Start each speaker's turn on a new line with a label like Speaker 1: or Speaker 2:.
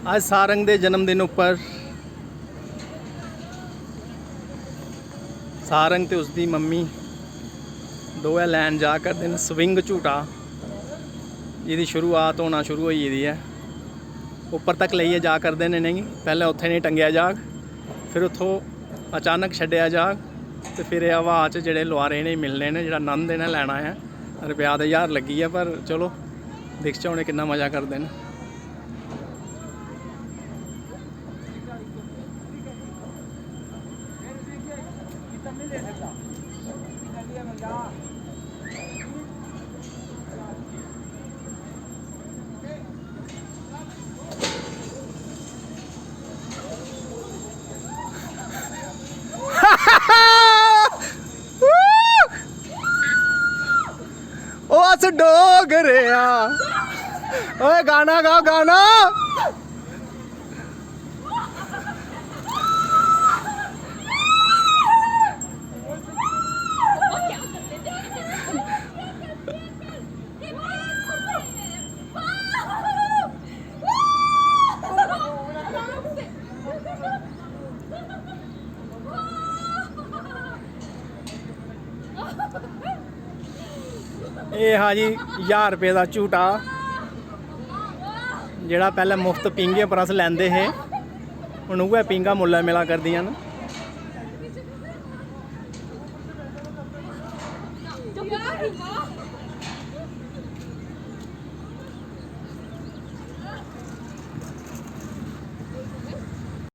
Speaker 1: आज सारंग के जन्मदिन उपर सारंग तो उसकी मम्मी दोवें लैन जा करते हैं स्विंग झूटा जिसकी शुरुआत होना शुरू हो गई है। उपर तक लेइए जा करते हैं नहीं, पहले उत्थे नहीं टंगिया जाग, फिर उतों अचानक छड्डिया जाग, तो फिर हवा च जेह्ड़े लुहारे ने मिलने ने जो आनंद इन्हें लैना है। रुपया तो 1000 लगी है, पर चलो दिखचे उन्हें कितना मज़ा करते हैं। ओ अस डोगरे ओए गाना गाओ गाना। ये हाँ जी 1000 रुपये का झूटा जोड़ा पहले मुफ्त पींगे पर अस लेंदे हे, हुण उ'ऐ पींगा मुल्लें मिला करदियां न।